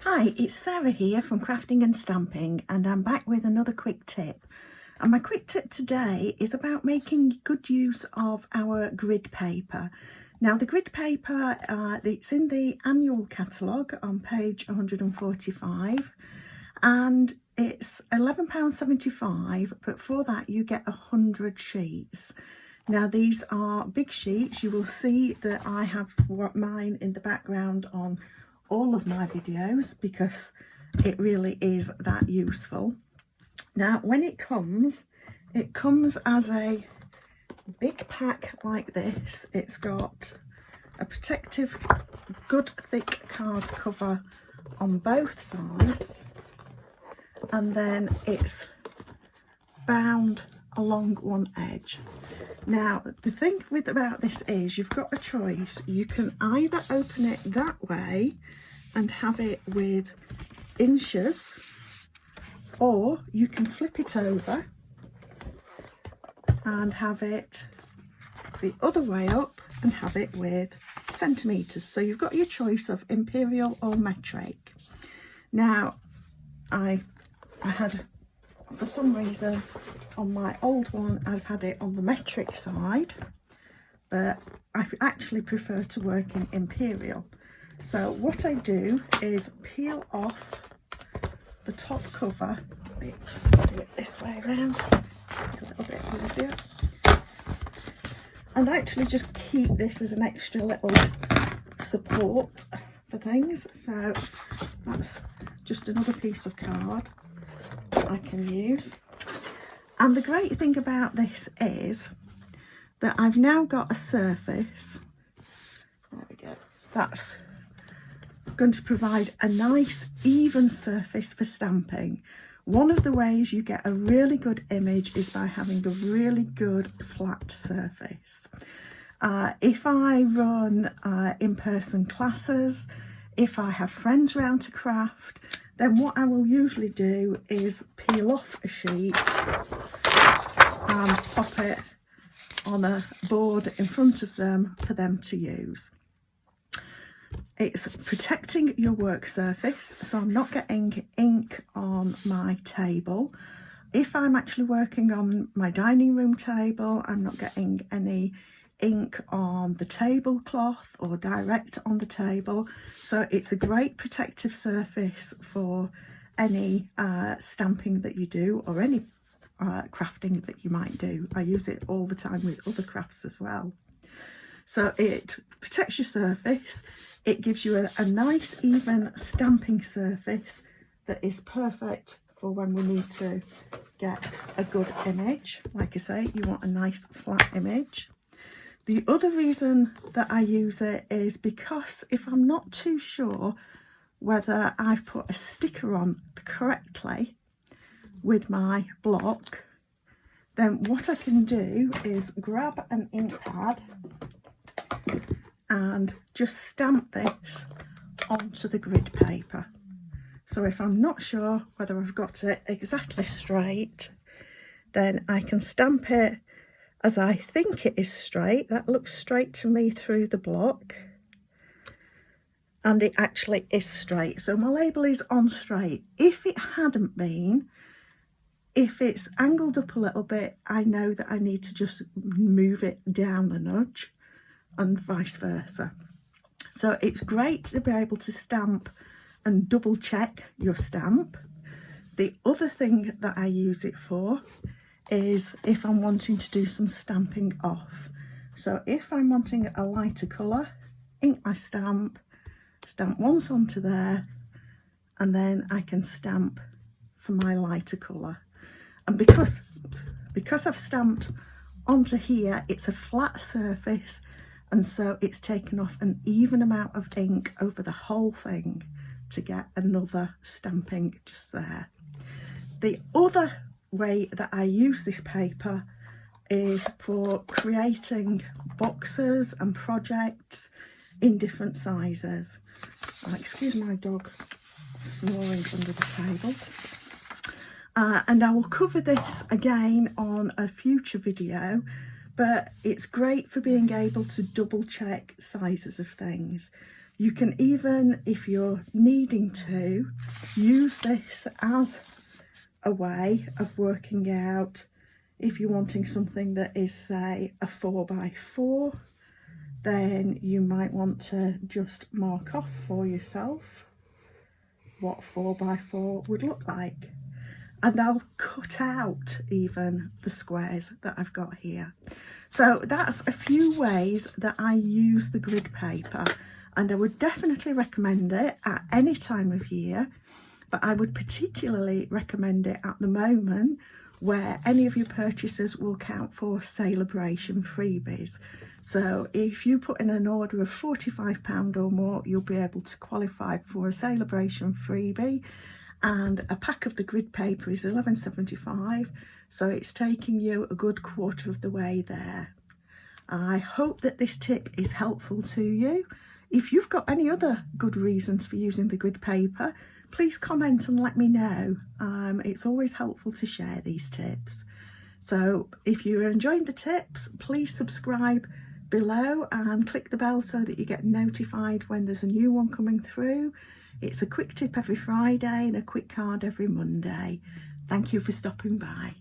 Hi, it's Sarah here from Crafting and Stamping, and I'm back with another quick tip. And my quick tip today is about making good use of our grid paper. Now the grid paper, it's in the annual catalogue on page 145, and it's £11.75, but for that you get 100 sheets. Now these are big sheets. You will see that I have mine in the background on all of my videos because it really is that useful. Now when it comes as a big pack like this. It's got a protective, good thick card cover on both sides, and then it's bound along one edge. Now the thing about this is you've got a choice. You can either open it that way and have it with inches, or you can flip it over and have it the other way up and have it with centimetres. So you've got your choice of imperial or metric. Now I had, for some reason on my old one, I've had it on the metric side, but I actually prefer to work in imperial. So what I do is peel off the top cover. Do it this way around, a little bit easier, and actually just keep this as an extra little support for things. So that's just another piece of card I can use. And the great thing about this is that I've now got a surface, there we go, that's going to provide a nice even surface for stamping. One of the ways you get a really good image is by having a really good flat surface. If I run in-person classes, if I have friends round to craft, then what I will usually do is peel off a sheet and pop it on a board in front of them for them to use. It's protecting your work surface, so I'm not getting ink on my table. If I'm actually working on my dining room table, I'm not getting any ink on the tablecloth or direct on the table. So it's a great protective surface for any stamping that you do, or any crafting that you might do. I use it all the time with other crafts as well. So it protects your surface, it gives you a nice even stamping surface that is perfect for when we need to get a good image. Like I say, you want a nice flat image. The other reason that I use it is because if I'm not too sure whether I've put a sticker on correctly with my block, then what I can do is grab an ink pad and just stamp this onto the grid paper. So if I'm not sure whether I've got it exactly straight, then I can stamp it as I think it is straight. That looks straight to me through the block, and it actually is straight. So my label is on straight. If it hadn't been, if it's angled up a little bit, I know that I need to just move it down a nudge, and vice versa. So it's great to be able to stamp and double check your stamp. The other thing that I use it for is if I'm wanting to do some stamping off. So if I'm wanting a lighter colour, ink my stamp once onto there, and then I can stamp for my lighter colour. And because I've stamped onto here, it's a flat surface, and so it's taken off an even amount of ink over the whole thing to get another stamping just there. The other way that I use this paper is for creating boxes and projects in different sizes. Excuse my dog snoring under the table. And I will cover this again on a future video, but it's great for being able to double check sizes of things. You can even, if you're needing to, use this as a way of working out if you're wanting something that is, say, a 4x4, then you might want to just mark off for yourself what 4x4 would look like. And I'll cut out even the squares that I've got here. So that's a few ways that I use the grid paper, and I would definitely recommend it at any time of year, but I would particularly recommend it at the moment where any of your purchases will count for Sale-a-bration freebies. So if you put in an order of £45 or more, you'll be able to qualify for a Sale-a-bration freebie, and a pack of the grid paper is £11.75, so it's taking you a good quarter of the way there. I hope that this tip is helpful to you. If you've got any other good reasons for using the grid paper, please comment and let me know. It's always helpful to share these tips. So if you're enjoying the tips, please subscribe below and click the bell so that you get notified when there's a new one coming through. It's a quick tip every Friday and a quick card every Monday. Thank you for stopping by.